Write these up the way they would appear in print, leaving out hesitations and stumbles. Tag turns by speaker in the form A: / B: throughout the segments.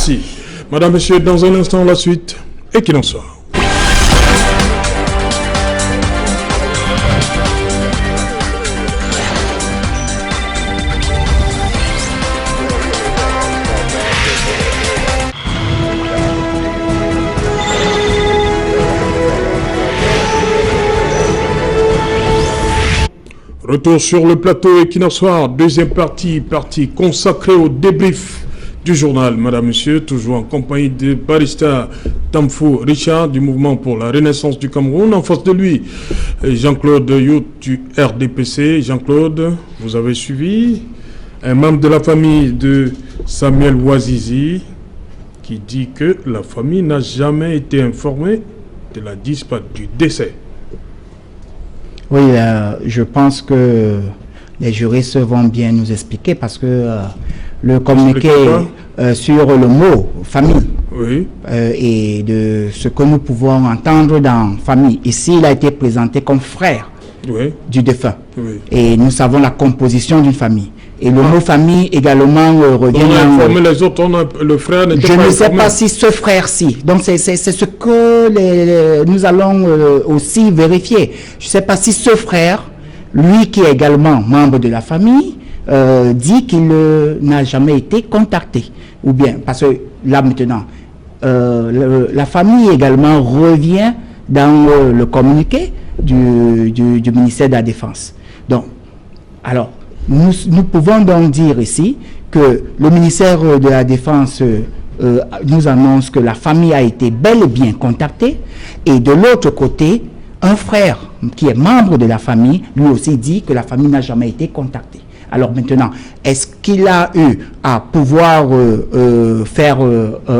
A: Merci. Madame, Monsieur, dans un instant, la suite, et qu'il en soit. Retour sur le plateau Equinoxoir, deuxième partie consacrée au débrief du journal. Madame, Monsieur, toujours en compagnie de Barista Tamfou Richard du Mouvement pour la Renaissance du Cameroun. En face de lui, Jean-Claude Yout du RDPC. Jean-Claude, vous avez suivi un membre de la famille de Samuel Ouazizi qui dit que la famille n'a jamais été informée de la disparition du décès.
B: Oui, je pense que les juristes vont bien nous expliquer parce que le communiqué sur le mot famille et de ce que nous pouvons entendre dans famille. Ici, il a été présenté comme frère du défunt. Et nous savons la composition d'une famille. Et le mot famille également revient
A: dans... les autres, le frère n'était pas informé.
B: Je ne sais pas si ce frère-ci. Donc c'est ce que nous allons aussi vérifier. Je ne sais pas si ce frère, lui qui est également membre de la famille, dit qu'il n'a jamais été contacté. Ou bien, parce que là maintenant, la famille également revient dans le communiqué du ministère de la Défense. Donc, alors, nous pouvons donc dire ici que le ministère de la Défense nous annonce que la famille a été bel et bien contactée, et de l'autre côté, un frère qui est membre de la famille, lui aussi dit que la famille n'a jamais été contactée. Alors maintenant, est-ce qu'il a eu à pouvoir faire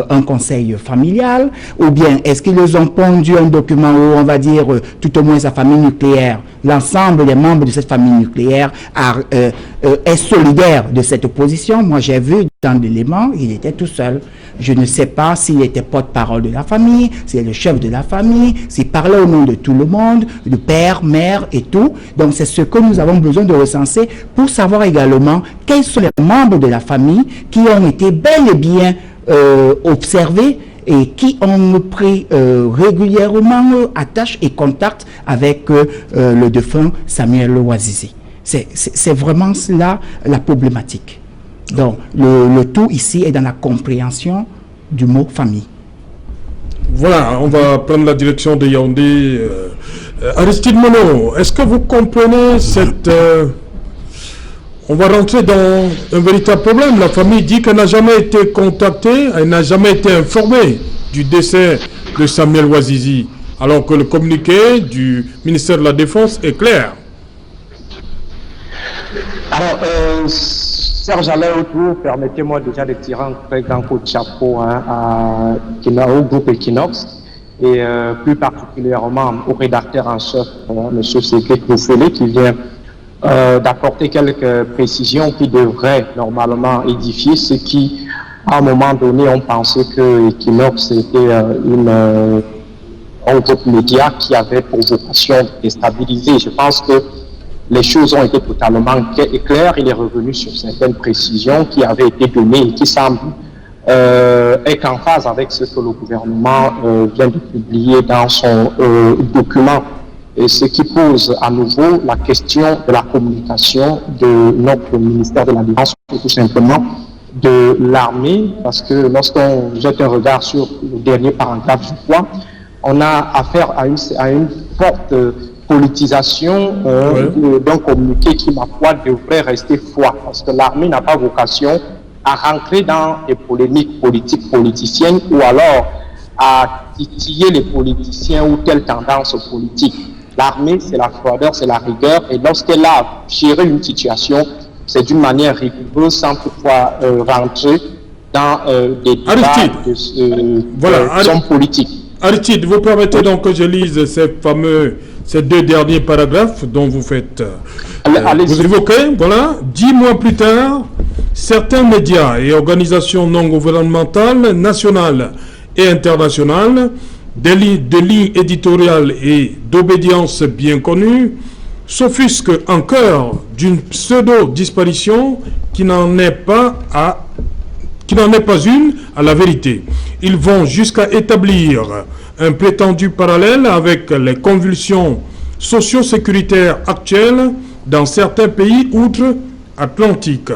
B: un conseil familial, ou bien est-ce qu'ils ont pondu un document où on va dire tout au moins sa famille nucléaire, l'ensemble des membres de cette famille nucléaire est solidaire de cette opposition? Moi j'ai vu dans l'élément, il était tout seul. Je ne sais pas s'il était porte-parole de la famille, s'il est le chef de la famille, s'il parlait au nom de tout le monde, de père, mère et tout. Donc c'est ce que nous avons besoin de recenser pour savoir également quels sont les membres de la famille qui ont été bel et bien observés et qui ont pris régulièrement attache et contact avec le défunt Samuel Ouazizi. C'est vraiment cela la problématique. Donc, le tout ici est dans la compréhension du mot famille.
A: Voilà, on va prendre la direction de Yaoundé. Aristide Mono, est-ce que vous comprenez cette... on va rentrer dans un véritable problème. La famille dit qu'elle n'a jamais été contactée, elle n'a jamais été informée du décès de Samuel Ouazizi, alors que le communiqué du ministère de la Défense est clair.
C: Alors, Serge Alain Autour, permettez-moi déjà de tirer un très grand coup de chapeau au groupe Equinox et plus particulièrement au rédacteur en chef, M. Cédric Bouffelé, qui vient d'apporter quelques précisions qui devraient normalement édifier ceux qui, à un moment donné, ont pensé que Equinox était un groupe média qui avait pour vocation de déstabiliser. Je pense que les choses ont été totalement claires. Il est revenu sur certaines précisions qui avaient été données et qui semblent être en phase avec ce que le gouvernement vient de publier dans son document. Et ce qui pose à nouveau la question de la communication de notre ministère de la Défense, tout simplement de l'armée, parce que lorsqu'on jette un regard sur le dernier paragraphe du point, on a affaire à une forte politisation d'un communiqué qui, ma foi, devrait rester froid, parce que l'armée n'a pas vocation à rentrer dans des polémiques politiques politiciennes ou alors à titiller les politiciens ou telle tendance politique. L'armée, c'est la froideur, c'est la rigueur, et lorsqu'elle a géré une situation, c'est d'une manière rigoureuse sans toutefois rentrer dans des débats de politiques.
A: Aristide, vous permettez donc que je lise ces deux derniers paragraphes dont vous faites vous évoquez, voilà, 10 mois plus tard, certains médias et organisations non gouvernementales, nationales et internationales, de lignes éditoriales et d'obédience bien connues, s'offusquent encore d'une pseudo-disparition qui n'en est pas qui n'en est pas une à la vérité. Ils vont jusqu'à établir un prétendu parallèle avec les convulsions socio-sécuritaires actuelles dans certains pays outre-Atlantique.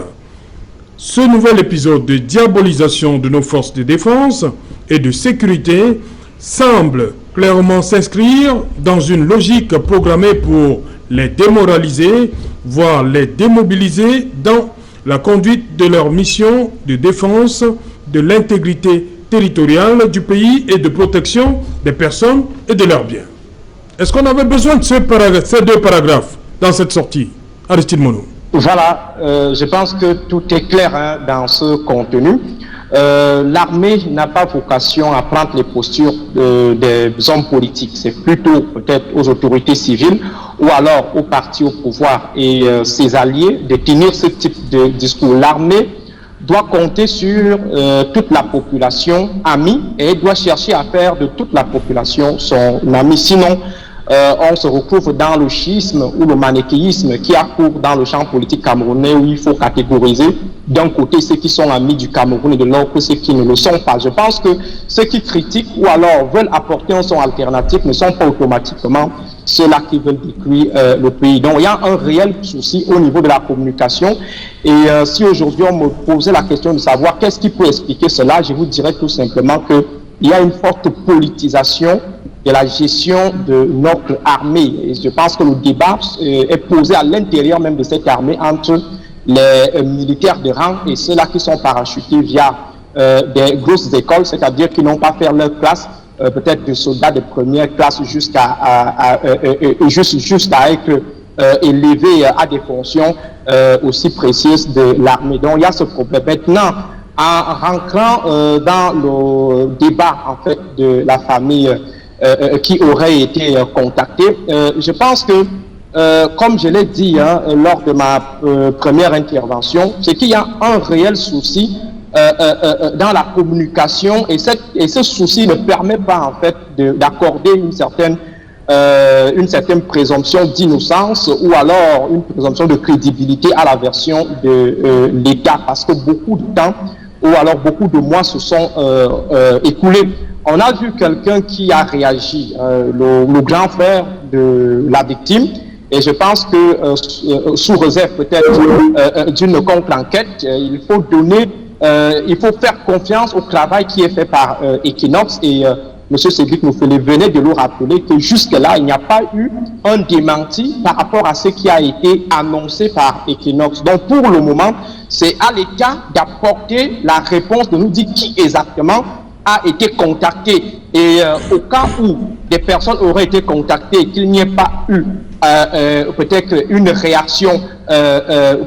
A: Ce nouvel épisode de diabolisation de nos forces de défense et de sécurité semble clairement s'inscrire dans une logique programmée pour les démoraliser, voire les démobiliser dans la conduite de leur mission de défense de l'intégrité territoriale du pays et de protection des personnes et de leurs biens. Est-ce qu'on avait besoin de ces deux paragraphes dans cette sortie, Aristide Mono?
C: Voilà, je pense que tout est clair dans ce contenu. L'armée n'a pas vocation à prendre les postures des hommes politiques. C'est plutôt peut-être aux autorités civiles ou alors aux partis au pouvoir et ses alliés de tenir ce type de discours. L'armée doit compter sur toute la population amie et doit chercher à faire de toute la population son ami. Sinon, on se retrouve dans le schisme ou le manichéisme qui a cours dans le champ politique camerounais où il faut catégoriser d'un côté ceux qui sont amis du Cameroun et de l'autre ceux qui ne le sont pas. Je pense que ceux qui critiquent ou alors veulent apporter un son alternatif ne sont pas automatiquement ceux-là qui veulent détruire le pays. Donc il y a un réel souci au niveau de la communication et si aujourd'hui on me posait la question de savoir qu'est-ce qui peut expliquer cela, je vous dirais tout simplement qu'il y a une forte politisation de la gestion de notre armée. Et je pense que le débat est posé à l'intérieur même de cette armée entre les militaires de rang et ceux-là qui sont parachutés via des grosses écoles, c'est-à-dire qui n'ont pas fait leur classe, peut-être de soldats de première classe jusqu'à être élevés à des fonctions aussi précieuses de l'armée. Donc il y a ce problème. Maintenant, en rentrant dans le débat en fait de la famille qui aurait été contactée, je pense que comme je l'ai dit lors de ma première intervention, c'est qu'il y a un réel souci dans la communication et ce souci ne permet pas en fait d'accorder une certaine présomption d'innocence ou alors une présomption de crédibilité à la version de l'État, parce que beaucoup de temps ou alors beaucoup de mois se sont écoulés. On a vu quelqu'un qui a réagi, le grand frère de la victime, et je pense que sous réserve peut-être d'une contre-enquête, il faut faire confiance au travail qui est fait par Equinox et M. Cédric Moufele venait de nous rappeler que jusque-là, il n'y a pas eu un démenti par rapport à ce qui a été annoncé par Equinox. Donc pour le moment, c'est à l'État d'apporter la réponse, de nous dire qui exactement a été contacté. Et au cas où des personnes auraient été contactées et qu'il n'y ait pas eu peut-être une réaction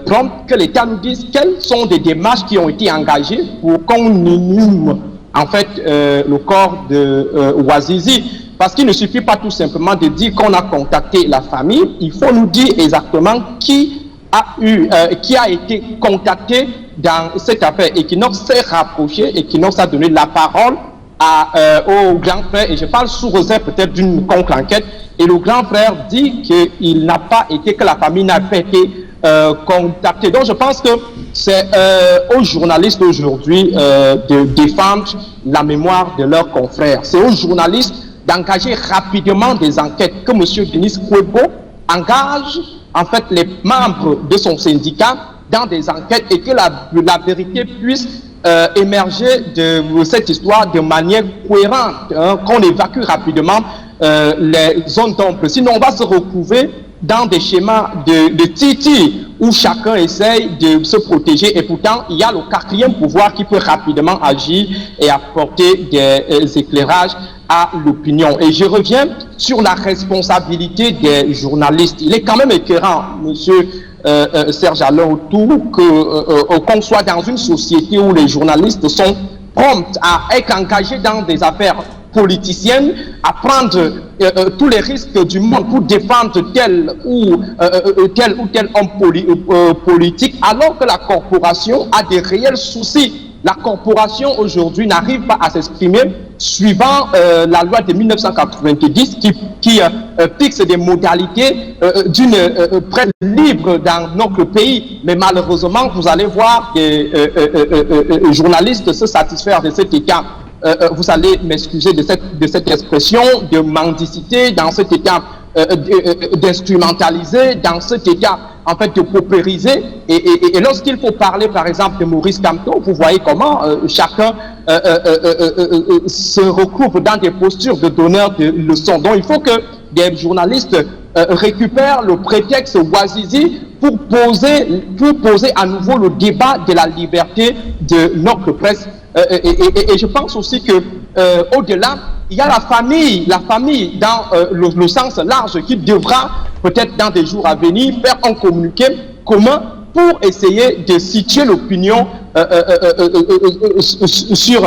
C: prompte, que l'État nous dise quelles sont des démarches qui ont été engagées pour qu'on inhume en fait le corps de Ouazizi. Parce qu'il ne suffit pas tout simplement de dire qu'on a contacté la famille, il faut nous dire exactement qui a été contacté dans cette affaire. Equinox s'est rapproché, Equinox a donné la parole au grand frère, et je parle sous réserve peut-être d'une contre-enquête, et le grand frère dit qu'il n'a pas été, que la famille n'a pas été contactée. Donc je pense que c'est aux journalistes aujourd'hui de défendre la mémoire de leurs confrères. C'est aux journalistes d'engager rapidement des enquêtes, que M. Denis Kwebo engage en fait les membres de son syndicat dans des enquêtes et que la vérité puisse émerger de cette histoire de manière cohérente, qu'on évacue rapidement les zones d'ombre. Sinon, on va se retrouver dans des schémas de titi où chacun essaye de se protéger et pourtant il y a le quatrième pouvoir qui peut rapidement agir et apporter des éclairages à l'opinion. Et je reviens sur la responsabilité des journalistes. Il est quand même écœurant, monsieur Serge Alain Autour, qu'on soit dans une société où les journalistes sont prompts à être engagés dans des affaires politiciennes, à prendre tous les risques du monde pour défendre tel ou tel homme politique, alors que la corporation a des réels soucis. La corporation aujourd'hui n'arrive pas à s'exprimer suivant la loi de 1990 qui fixe des modalités d'une presse libre dans notre pays. Mais malheureusement, vous allez voir des journalistes se satisfaire de cet état. Vous allez m'excuser de cette expression de mendicité, dans cet état d'instrumentaliser, dans cet état en fait de paupériser. Et lorsqu'il faut parler par exemple de Maurice Kamto, vous voyez comment chacun se regroupe dans des postures de donneurs de leçons. Donc il faut que des journalistes récupèrent le prétexte Ouazizi pour poser à nouveau le débat de la liberté de notre presse. Et je pense aussi que au-delà, il y a la famille dans le sens large qui devra peut-être dans des jours à venir faire un communiqué commun pour essayer de situer l'opinion sur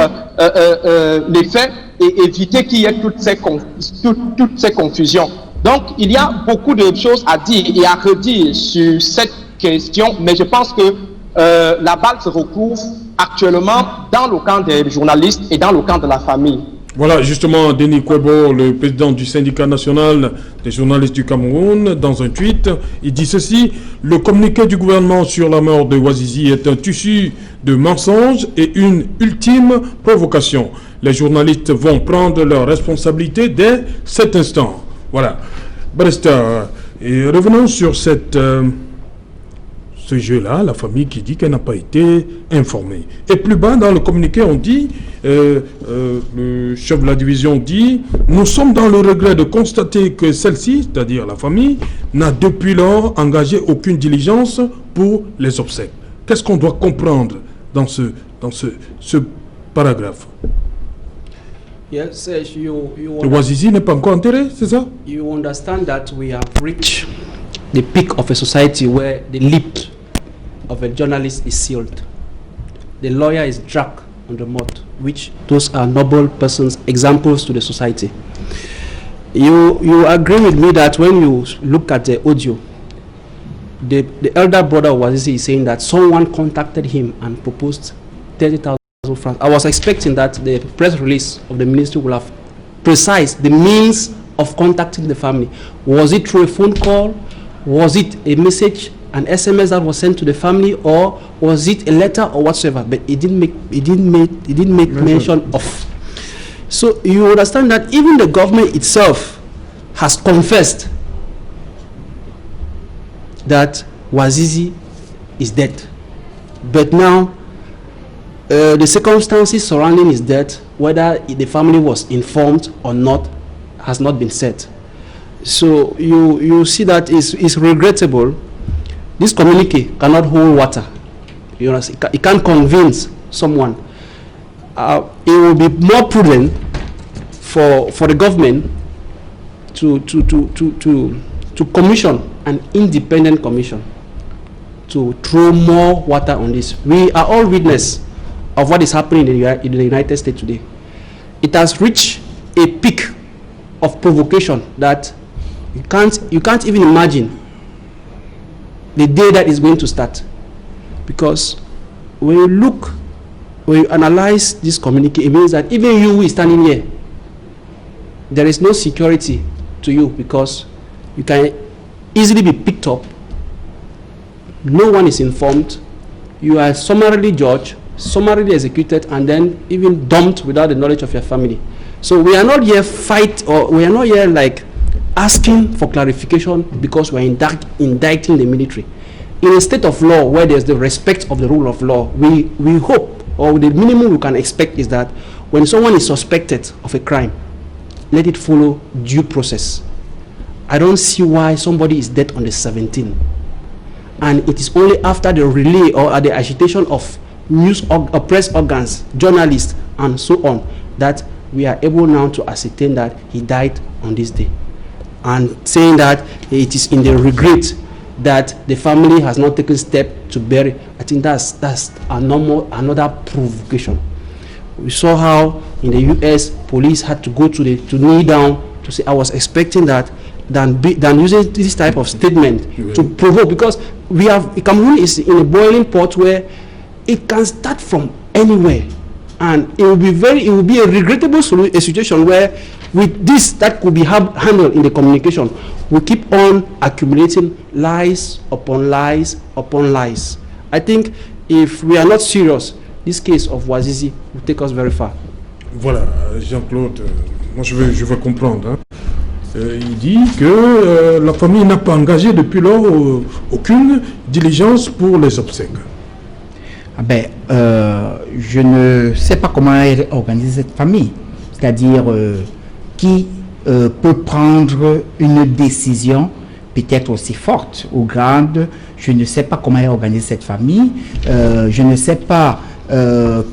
C: les faits et éviter qu'il y ait toutes ces confusions. Donc il y a beaucoup de choses à dire et à redire sur cette question, mais je pense que la balle se retrouve actuellement dans le camp des journalistes et dans le camp de la famille.
A: Voilà, justement, Denis Kwebo, le président du syndicat national des journalistes du Cameroun, dans un tweet, il dit ceci: le communiqué du gouvernement sur la mort de Ouazizi est un tissu de mensonges et une ultime provocation. Les journalistes vont prendre leurs responsabilités dès cet instant. Voilà. Barista, et revenons sur ce jeu-là, la famille qui dit qu'elle n'a pas été informée. Et plus bas dans le communiqué, on dit, le chef de la division dit, nous sommes dans le regret de constater que celle-ci, c'est-à-dire la famille, n'a depuis lors engagé aucune diligence pour les obsèques. Qu'est-ce qu'on doit comprendre dans ce paragraphe?
D: Yes,
A: Le Ouazizi n'est pas encore enterré, c'est ça?
D: You understand that we have reached the peak of a society where the lip of a journalist is sealed. The lawyer is dragged on the mud, which those are noble persons, examples to the society. You agree with me that when you look at the audio, the elder brother Ouazizi is saying that someone contacted him and proposed 30,000 francs. I was expecting that the press release of the ministry will have precised the means of contacting the family. Was it through a phone call? Was it a message, an SMS that was sent to the family, or was it a letter or whatsoever? But it didn't make mention of. So you understand that even the government itself has confessed that Ouazizi is dead. But now the circumstances surrounding his death, whether the family was informed or not, has not been said. So you see that it's regrettable. This communique cannot hold water. You know, it can't convince someone. It will be more prudent for the government to commission an independent commission to throw more water on this. We are all witness of what is happening in the United States today. It has reached a peak of provocation that you can't even imagine the day that is going to start. Because when you analyze this communique, it means that even you who is standing here, there is no security to you because you can easily be picked up. No one is informed. You are summarily judged, summarily executed, and then even dumped without the knowledge of your family. So we are not here we are not here like asking for clarification because we are indicting the military. In a state of law where there's the respect of the rule of law, we hope, or the minimum we can expect is that when someone is suspected of a crime, let it follow due process. I don't see why somebody is dead on the 17th. And it is only after the relay or the agitation of news or press organs, journalists, and so on, that we are able now to ascertain that he died on this day. And saying that it is in the regret that the family has not taken step to bury, I think that's another provocation. We saw how in the US police had to go to kneel down to say, I was expecting that than using this type of statement to provoke, because Cameroon is in a boiling pot where it can start from anywhere. And it will be a regrettable a situation where with this that could be handled in the communication, we keep on accumulating lies upon lies upon lies. I think if we are not serious, this case of Bouazizi will take us very far.
A: Voilà, Jean-Claude, moi je veux comprendre. Hein. Il dit que la famille n'a pas engagé depuis lors aucune diligence pour les obsèques.
B: Ah ben, je ne sais pas comment est organisée cette famille. C'est-à-dire qui peut prendre une décision peut-être aussi forte ou grande. Je ne sais pas comment est organisée cette famille. Je ne sais pas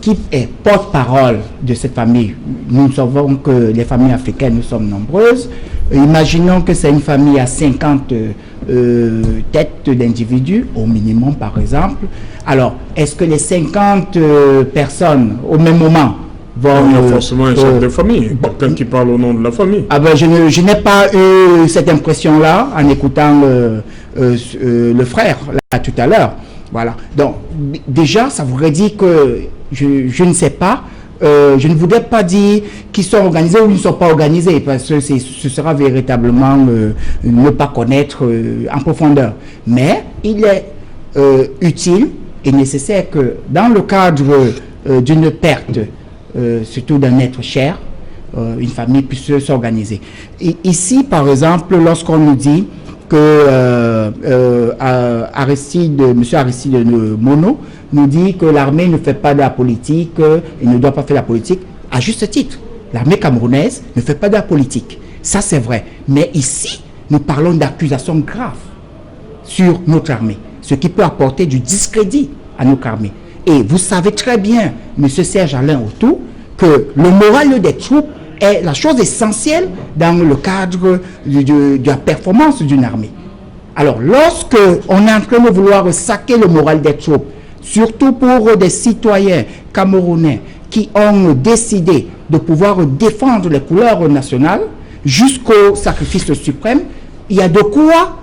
B: qui est porte-parole de cette famille. Nous savons que les familles africaines, nous sommes nombreuses. Imaginons que c'est une famille à 50 têtes d'individus, au minimum par exemple. Alors, est-ce que les 50 personnes au même moment vont...
A: Il y a forcément un chef de famille, quelqu'un qui parle au nom de la famille.
B: Ah ben, je n'ai pas eu cette impression-là en écoutant le frère là, tout à l'heure. Voilà. Donc, déjà, ça voudrait dire que je ne sais pas. Je ne voudrais pas dire qu'ils sont organisés ou ils ne sont pas organisés, parce que ce sera véritablement ne pas connaître en profondeur. Mais il est utile et nécessaire que dans le cadre d'une perte, surtout d'un être cher, une famille puisse s'organiser. Ici, par exemple, lorsqu'on nous dit que M. Aristide Mono nous dit que l'armée ne fait pas de la politique, il ne doit pas faire de la politique, à juste titre. L'armée camerounaise ne fait pas de la politique. Ça, c'est vrai. Mais ici, nous parlons d'accusations graves sur notre armée, ce qui peut apporter du discrédit à notre armée. Et vous savez très bien, M. Serge Alain Autou, que le moral des troupes est la chose essentielle dans le cadre de la performance d'une armée. Alors, lorsque on est en train de vouloir saquer le moral des troupes, surtout pour des citoyens camerounais qui ont décidé de pouvoir défendre les couleurs nationales jusqu'au sacrifice suprême, il y a de quoi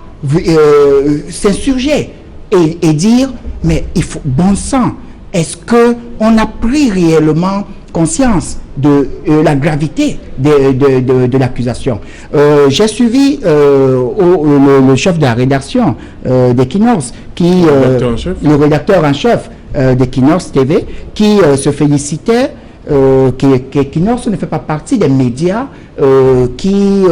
B: s'insurger et dire, mais il faut, bon sang, est-ce qu'on a pris réellement conscience de la gravité de l'accusation? J'ai suivi le chef de la rédaction d'Equinox, le rédacteur en chef d'Equinox TV, qui se félicitait qu'Equinox ne fait pas partie des médias qui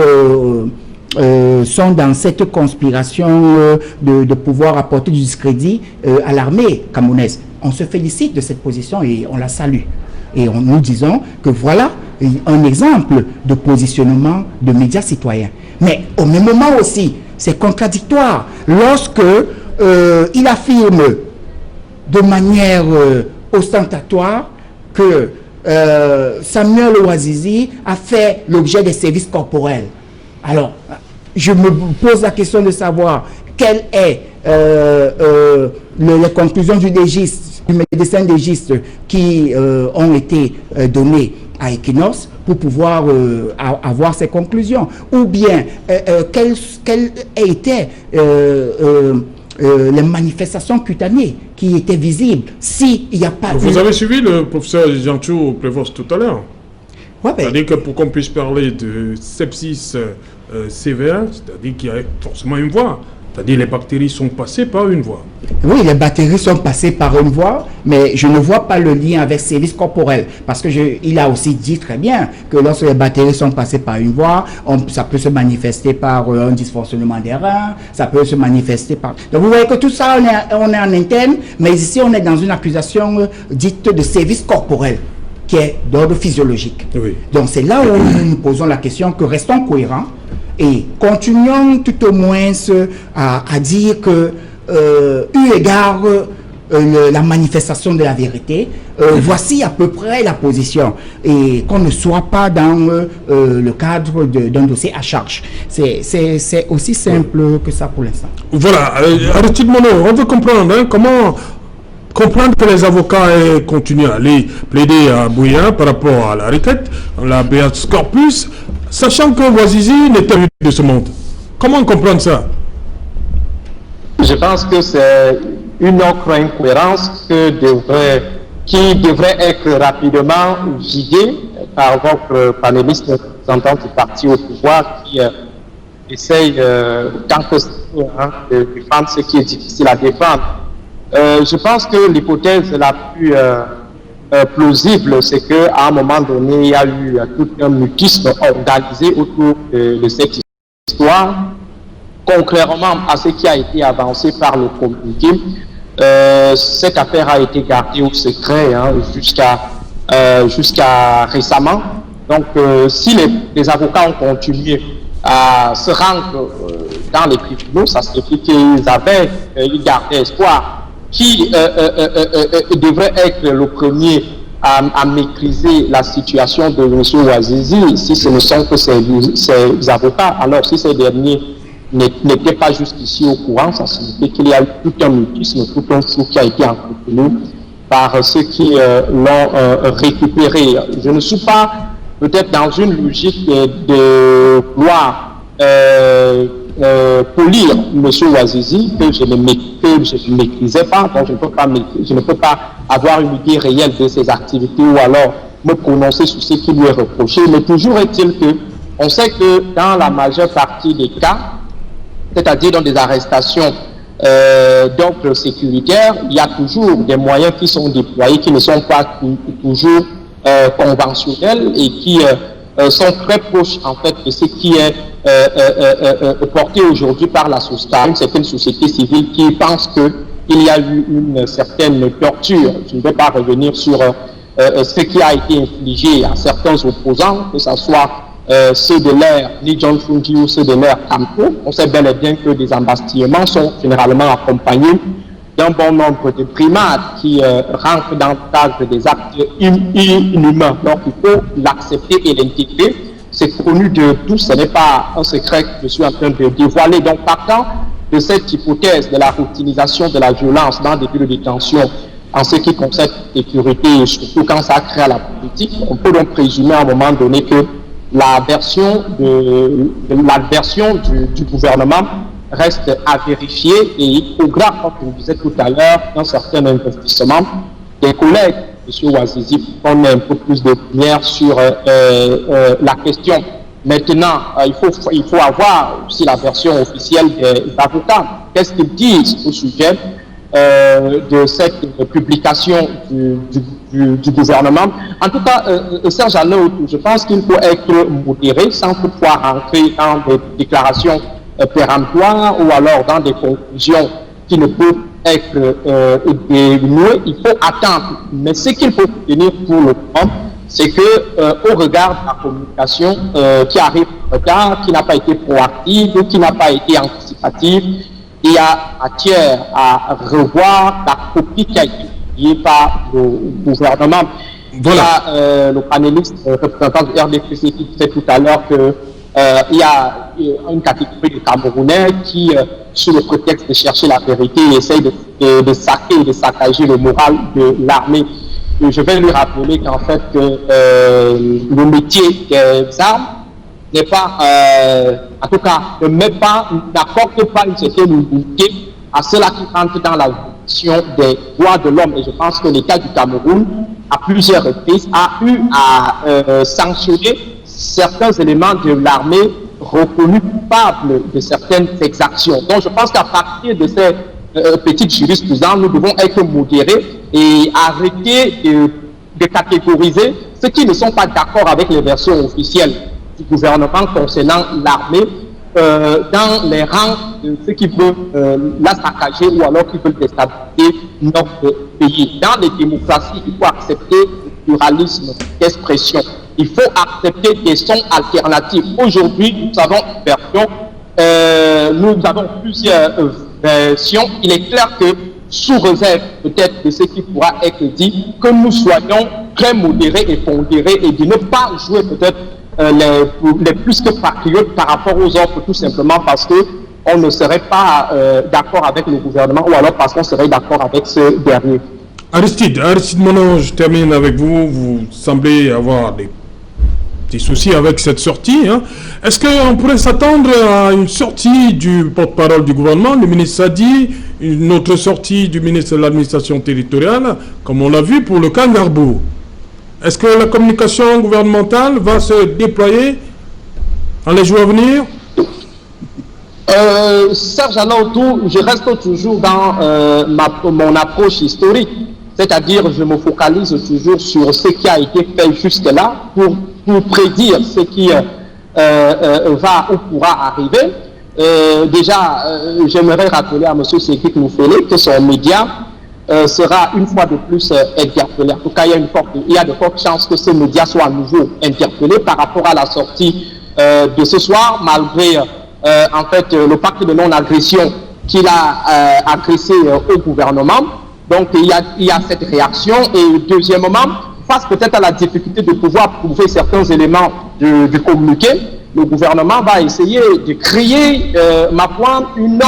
B: sont dans cette conspiration de pouvoir apporter du discrédit à l'armée camerounaise. On se félicite de cette position et on la salue. Et nous disons que voilà un exemple de positionnement de médias citoyens. Mais au même moment aussi, c'est contradictoire lorsque il affirme de manière ostentatoire que Samuel Bouazizi a fait l'objet des services corporels. Alors, je me pose la question de savoir quelle est les conclusions du légiste, du médecin légiste qui ont été données à Equinox pour pouvoir avoir ces conclusions, ou bien quelles étaient les manifestations cutanées qui étaient visibles s'il n'y a pas...
A: Vous avez suivi le professeur Jean-Chou Prévost tout à l'heure.
B: Ouais,
A: c'est-à-dire que pour qu'on puisse parler de sepsis sévère, c'est-à-dire qu'il y a forcément une voie. C'est-à-dire les bactéries sont passées par une voie.
B: Oui, les bactéries sont passées par une voie, mais je ne vois pas le lien avec services corporels. Parce que il a aussi dit très bien que lorsque les bactéries sont passées par une voie, ça peut se manifester par un dysfonctionnement des reins, ça peut se manifester par... Donc vous voyez que tout ça, on est en interne, mais ici on est dans une accusation dite de service corporel, qui est d'ordre physiologique. Oui. Donc c'est là où nous nous posons la question que restons cohérents et continuons tout au moins à dire que, eu égard la manifestation de la vérité, voici à peu près la position, et qu'on ne soit pas dans le cadre d'un dossier à charge. C'est aussi simple que ça pour l'instant.
A: Voilà, Aristide Mono, on veut comprendre comment comprendre que les avocats aient continué à aller plaider à Bouya par rapport à la requête, la habeas corpus, sachant que Bouazizi n'était plus de ce monde. Comment comprendre ça?
C: Je pense que c'est une autre incohérence qui devrait être rapidement vidé par votre panéliste représentant du parti au pouvoir qui essaye, tant que de défendre ce qui est difficile à défendre. Je pense que l'hypothèse la plus plausible, c'est qu'à un moment donné, il y a eu tout un mutisme organisé autour de cette histoire. Contrairement à ce qui a été avancé par le communiqué, cette affaire a été gardée au secret jusqu'à récemment. Donc, si les avocats ont continué à se rendre dans les tribunaux, ça signifie qu'ils gardaient espoir. Qui devrait être le premier à maîtriser la situation de M. Ouazizi, si ce ne sont que ses avocats? Alors, si ces derniers n'étaient pas jusqu'ici au courant, ça signifie qu'il y a eu tout un mutisme, tout un flou qui a été entretenu par ceux qui l'ont récupéré. Je ne suis pas peut-être dans une logique de vouloir polir M. Ouazizi, que je ne maîtrisais pas, donc je ne peux pas avoir une idée réelle de ses activités ou alors me prononcer sur ce qui lui est reproché. Mais toujours est-il que on sait que dans la majeure partie des cas, c'est-à-dire dans des arrestations d'ordre sécuritaire, il y a toujours des moyens qui sont déployés, qui ne sont pas toujours conventionnels et qui sont très proches en fait de ce qui est porté aujourd'hui par la société, une certaine société civile qui pense qu'il y a eu une certaine torture. Je ne vais pas revenir sur ce qui a été infligé à certains opposants, que ce soit ceux de l'ère Lee John-Fungi ou ceux de l'ère Kampo. On sait bel et bien que des embastillements sont généralement accompagnés d'un bon nombre de primates qui rentrent dans le cadre des actes inhumains. Donc il faut l'accepter et l'intégrer. C'est connu de tous, ce n'est pas un secret que je suis en train de dévoiler. Donc partant de cette hypothèse de la routinisation de la violence dans des lieux de détention en ce qui concerne la sécurité, et surtout quand ça crée à la politique, on peut donc présumer à un moment donné que la version du gouvernement reste à vérifier et au grave, comme je le disais tout à l'heure, un certain investissement des collègues, M. Ouazizi, pour qu'on ait un peu plus de lumière sur la question. Maintenant, il faut avoir aussi la version officielle des avocats. Qu'est-ce qu'ils disent au sujet de cette publication du gouvernement? En tout cas, Serge Alain, je pense qu'il faut être modéré sans toutefois rentrer dans des déclarations péremptoires ou alors dans des conclusions qui ne peuvent être dénouées. Il faut attendre. Mais ce qu'il faut tenir pour le moment, c'est que au regard de la communication qui arrive en retard, qui n'a pas été proactive ou qui n'a pas été anticipative, il y a matière à revoir la copie qui a été publiée par le gouvernement. Voilà. Il y a le panéliste représentant du RDPC qui disait tout à l'heure que il y a une catégorie de Camerounais qui, sous le prétexte de chercher la vérité, essayent de saquer et de saccager le moral de l'armée. Je vais lui rappeler qu'en fait, le métier des armes n'est pas, en tout cas, n'apporte pas une certaine unité à ceux-là qui entrent dans la violation des droits de l'homme. Et je pense que l'État du Cameroun, à plusieurs reprises, a eu à sanctionner certains éléments de l'armée reconnus coupables de certaines exactions. Donc je pense qu'à partir de ces petites jurisprudences, nous devons être modérés et arrêter de catégoriser ceux qui ne sont pas d'accord avec les versions officielles du gouvernement concernant l'armée dans les rangs de ceux qui veulent la saccager ou alors qui veulent déstabiliser notre pays. Dans les démocraties, il faut accepter le pluralisme d'expression. Il faut accepter des sons alternatifs. Aujourd'hui, nous avons une version, nous avons plusieurs versions. Il est clair que, sous réserve peut-être de ce qui pourra être dit, que nous soyons très modérés et pondérés et de ne pas jouer peut-être les plus que patriotes par rapport aux autres, tout simplement parce que on ne serait pas d'accord avec le gouvernement ou alors parce qu'on serait d'accord avec ce dernier.
A: Aristide Monon, je termine avec vous. Vous semblez avoir des soucis avec cette sortie. Hein. Est-ce qu'on pourrait s'attendre à une sortie du porte-parole du gouvernement, le ministre Sadi, une autre sortie du ministre de l'administration territoriale, comme on l'a vu pour le cas Ngarbou. Est-ce que la communication gouvernementale va se déployer dans les jours à venir?
C: Serge Alaotou, je reste toujours dans mon approche historique. C'est-à-dire, je me focalise toujours sur ce qui a été fait jusque-là pour prédire ce qui va ou pourra arriver. Déjà, j'aimerais rappeler à M. Séguik Moufélé que son média sera une fois de plus interpellé. En tout cas, il y a de fortes chances que ce média soit à nouveau interpellé par rapport à la sortie de ce soir, malgré en fait le pacte de non-agression qu'il a agressé au gouvernement. Donc il y a cette réaction. Et deuxièmement, face peut-être à la difficulté de pouvoir prouver certains éléments du communiqué, le gouvernement va essayer de créer, ma foi, un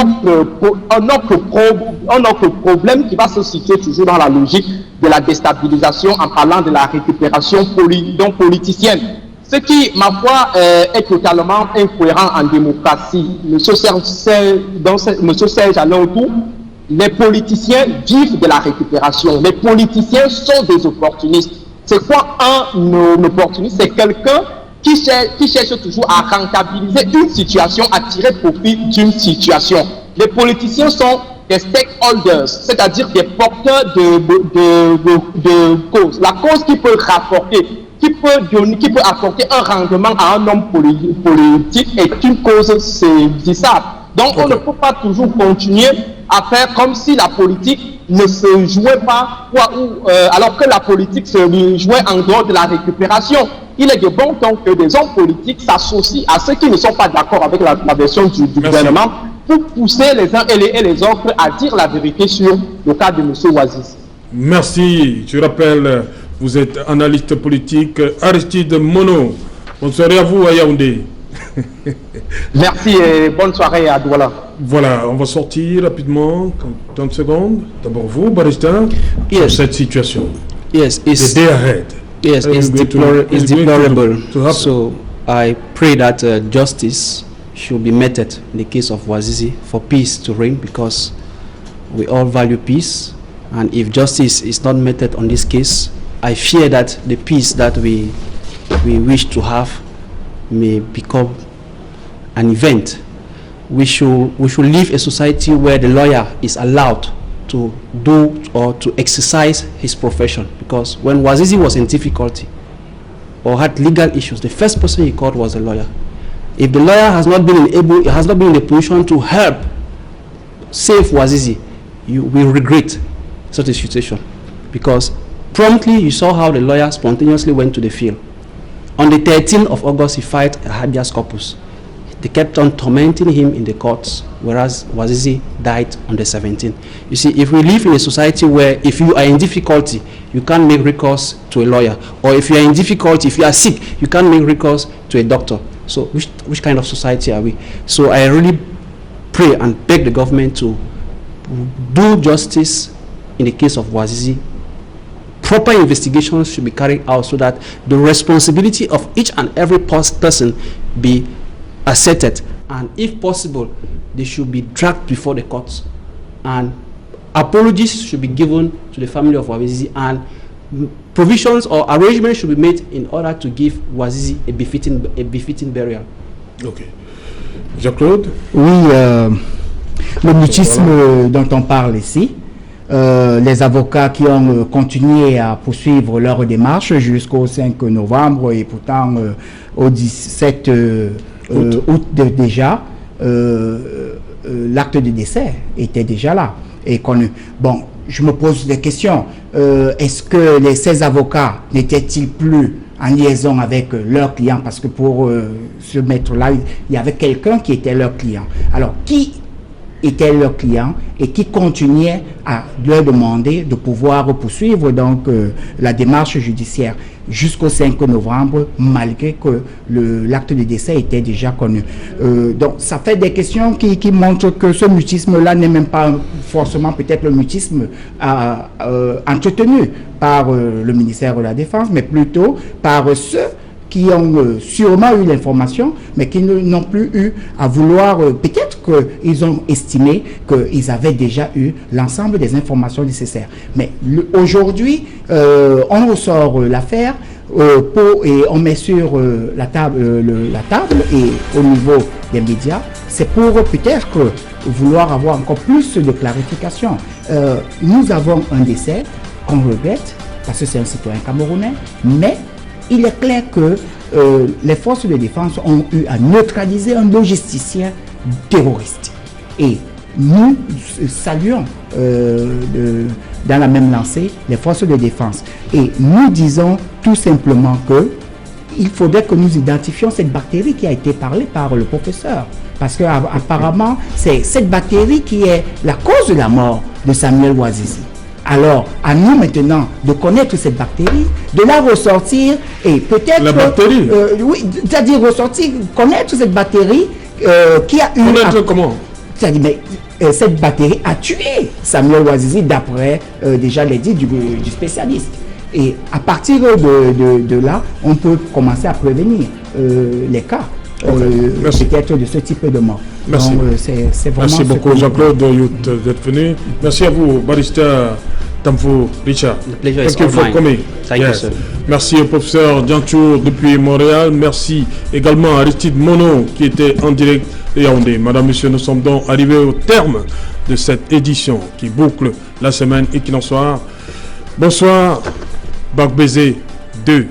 C: autre problème qui va se situer toujours dans la logique de la déstabilisation en parlant de la récupération politicienne. Ce qui, ma foi, est totalement incohérent en démocratie. Monsieur Serge Alaotou, les politiciens vivent de la récupération. Les politiciens sont des opportunistes. C'est quoi un opportuniste? C'est quelqu'un qui cherche toujours à rentabiliser une situation, à tirer profit d'une situation. Les politiciens sont des stakeholders, c'est-à-dire des porteurs de cause. La cause qui peut rapporter, qui peut apporter un rendement à un homme politique est une cause saisissable. Donc on ne peut pas toujours continuer à faire comme si la politique ne se jouait pas, alors que la politique se jouait en dehors de la récupération. Il est de bon ton que des hommes politiques s'associent à ceux qui ne sont pas d'accord avec la version du gouvernement pour pousser les uns et les autres à dire la vérité sur le cas de M. Ouazizi.
A: Merci. Je rappelle, vous êtes analyste politique, Aristide Mono. Bonne soirée à vous à Yaoundé.
C: Merci et bonne soirée à Douala.
A: Voilà, on va sortir rapidement, 30 secondes. D'abord vous, Barista, sur cette situation.
D: Yes, it's
A: the day ahead.
D: Yes, it's deplorable. So I pray that justice should be meted in the case of Ouazizi for peace to reign, because we all value peace. And if justice is not meted on this case, I fear that the peace that we wish to have may become an event. We should live a society where the lawyer is allowed to do or to exercise his profession, because when Ouazizi was in difficulty or had legal issues, the first person he called was a lawyer. If the lawyer has not been in a position to help save Ouazizi, you will regret such a situation, because promptly you saw how the lawyer spontaneously went to the field. On the 13th of August, he filed a habeas corpus. They kept on tormenting him in the courts, whereas Ouazizi died on the 17th. You see, if we live in a society where if you are in difficulty, you can't make recourse to a lawyer, or if you are in difficulty, if you are sick, you can't make recourse to a doctor. So which kind of society are we? So I really pray and beg the government to do justice in the case of Ouazizi. Proper investigations should be carried out so that the responsibility of each and every person be asserted, and if possible they should be dragged before the courts, and apologies should be given to the family of Ouazizi, and provisions or arrangements should be made in order to give Ouazizi a befitting burial.
A: Ok. Jean-Claude?
B: Oui, le mutisme dont on parle ici, les avocats qui ont continué à poursuivre leur démarche jusqu'au 5 novembre et pourtant au 17 août déjà, l'acte de décès était déjà là et connu. Bon, je me pose des questions. Est-ce que ces avocats n'étaient-ils plus en liaison avec leurs clients? Parce que pour ce maître-là, il y avait quelqu'un qui était leur client. Alors, qui était leur client et qui continuait à leur demander de pouvoir poursuivre donc la démarche judiciaire jusqu'au 5 novembre, malgré que l'acte de décès était déjà connu. Donc ça fait des questions qui montrent que ce mutisme-là n'est même pas forcément peut-être le mutisme entretenu par le ministère de la Défense, mais plutôt par ceux qui ont sûrement eu l'information, mais qui n'ont plus eu à vouloir, peut-être qu'ils ont estimé qu'ils avaient déjà eu l'ensemble des informations nécessaires. Mais aujourd'hui, on ressort l'affaire et on met sur la table et au niveau des médias, c'est pour peut-être vouloir avoir encore plus de clarification. Nous avons un décès qu'on regrette, parce que c'est un citoyen camerounais, mais il est clair que les forces de défense ont eu à neutraliser un logisticien terroriste. Et nous saluons dans la même lancée les forces de défense. Et nous disons tout simplement que il faudrait que nous identifions cette bactérie qui a été parlée par le professeur. Parce qu'apparemment, c'est cette bactérie qui est la cause de la mort de Samuel Ouazizi. Alors, à nous maintenant de connaître cette bactérie, de la ressortir et peut-être...
A: La bactérie
B: oui, c'est-à-dire ressortir, connaître cette bactérie qui a eu...
A: Connaître comment?
B: C'est-à-dire, mais cette bactérie a tué Samuel Ouazizi d'après déjà les dits du spécialiste. Et à partir de là, on peut commencer à prévenir les cas. Peut-être de ce type de mort.
A: Merci.
B: Donc, c'est vraiment
A: merci beaucoup Jean-Claude Youth d'être venu. Merci à vous, barista Tamfo Richard.
D: The pleasure is all mine. Thank you, sir.
A: Merci au professeur Dianchour depuis Montréal. Merci également à Aristide Mono qui était en direct de Yaoundé. Madame, Monsieur, nous sommes donc arrivés au terme de cette édition qui boucle la semaine Equinox Soir. Bonsoir, Bac Baiser 2.